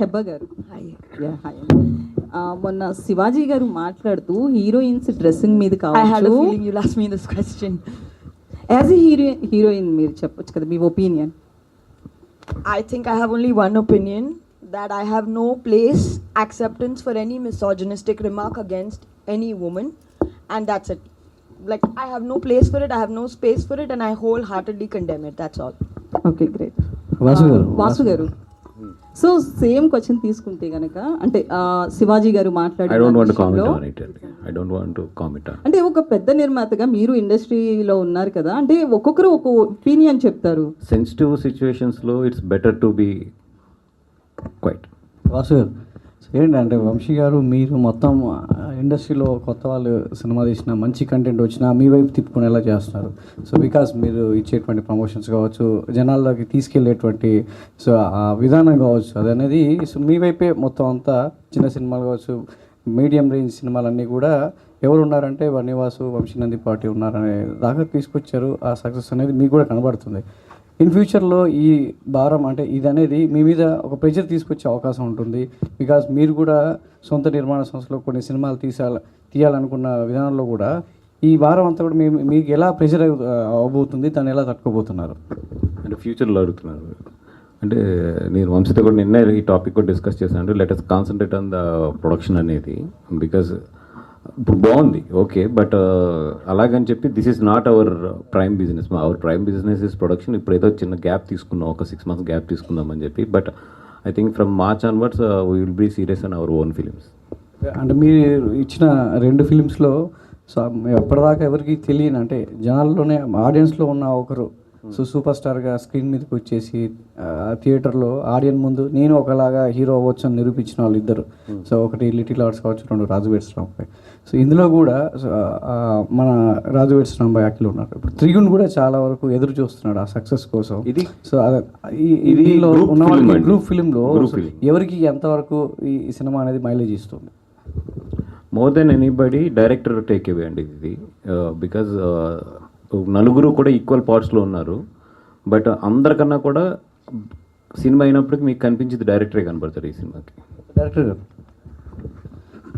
హెబ్బా గారు. హాయ్. మొన్న శివాజీ గారు మాట్లాడుతూ హీరోయిన్స్ డ్రెస్సింగ్ మీద I had a కావచ్చు, feeling you'll ask me this question. As a heroine మీరు చెప్పొచ్చు కదా మీ opinion. I think I have only one opinion, that I have no place, acceptance for any misogynistic remark against any woman, and that's it. Like, I have no place for it, I have no space for it, and I wholeheartedly condemn it, that's all. Okay, great. Vasu గారు, so same question తీసుకుంటే గనక అంటే శివాజీ గారు I don't want to comment మాట్లాడే on it. I don't want to comment on it. అంటే ఒక పెద్ద నిర్మాతగా మీరు ఇండస్ట్రీలో ఉన్నారు కదా, అంటే ఒక్కొక్కరు ఒక ఒపీనియన్ చెప్తారు. Sensitive situations లో it's better to be quiet. Vasu గారు, ఏంటంటే వంశీ గారు మీరు మొత్తం ఇండస్ట్రీలో కొత్త వాళ్ళు సినిమా తీసిన మంచి కంటెంట్ వచ్చినా మీ వైపు తిప్పుకునేలా చేస్తున్నారు. సో బికాస్ మీరు ఇచ్చేటువంటి ప్రమోషన్స్ కావచ్చు, జనాల్లోకి తీసుకెళ్ళేటువంటి సో ఆ విధానం కావచ్చు, అది అనేది సో మీ వైపే మొత్తం అంతా చిన్న సినిమాలు కావచ్చు, మీడియం రేంజ్ సినిమాలన్నీ కూడా ఎవరు ఉన్నారంటే వన్నివాసు, వంశీనంది పార్టీ ఉన్నారనే దాకా తీసుకొచ్చారు. ఆ సక్సెస్ అనేది మీకు కూడా కనబడుతుంది. ఇన్ ఫ్యూచర్లో ఈ భారం అంటే ఇది అనేది మీ మీద ఒక ప్రెషర్ తీసుకొచ్చే అవకాశం ఉంటుంది. బికాజ్ మీరు కూడా సొంత నిర్మాణ సంస్థలో కొన్ని సినిమాలు తీయాలనుకున్న విధానంలో కూడా ఈ భారం అంతా కూడా మీకు ఎలా ప్రెషర్ అవబోతుంది, దాన్ని ఎలా తట్టుకోబోతున్నారు అంటే ఫ్యూచర్లో అడుగుతున్నారు. అంటే నేను వంశీతో కూడా నిన్న ఈ టాపిక్ కూడా డిస్కస్ చేశాను. Let us concentrate on the production అనేది. బికాజ్ ఇప్పుడు బాగుంది ఓకే, బట్ అలాగని చెప్పి this is not our prime business. Our prime business is production. ఇప్పుడు ఏదో చిన్న గ్యాప్ తీసుకున్నాం, ఒక 6 months గ్యాప్ తీసుకుందాం అని చెప్పి. But I think from March onwards we will be serious on our own films. అంటే మీరు ఇచ్చిన 2 ఫిలిమ్స్లో సో ఎప్పటిదాకా ఎవరికి తెలియని అంటే జనాల్లోనే ఆడియన్స్లో ఉన్న ఒకరు సో సూపర్ స్టార్గా స్క్రీన్ మీదకి వచ్చేసి థియేటర్లో ఆడియన్స్ ముందు నేను ఒకలాగా హీరో అవ్వచ్చు అని నిరూపించిన వాళ్ళు ఇద్దరు. సో ఒకటి లిటిల్ ఆర్ట్స్ కావచ్చు, 2 రాజు వెడ్స్ రాంబాయ్. సో ఇందులో కూడా మన రాజు వెడ్స్ రాంబాయ్ యాక్టివ్ ఉన్నారు. ఇప్పుడు త్రిగుణ్ కూడా చాలా వరకు ఎదురు చూస్తున్నాడు ఆ సక్సెస్ కోసం. ఇది సో దీనిలో ఉన్న వాళ్ళకి గ్రూప్ ఫిలింలో ఎవరికి ఎంతవరకు ఈ సినిమా అనేది మైలేజ్ ఇస్తుంది? More than anybody director take away అండి ఇది. బికాజ్ నలుగురు కూడా ఈక్వల్ పార్ట్స్లో ఉన్నారు. బట్ అందరికన్నా కూడా సినిమా అయినప్పటికీ మీకు కనిపించేది డైరెక్టరే కనబడతారు ఈ సినిమాకి. డైరెక్టర్ గారు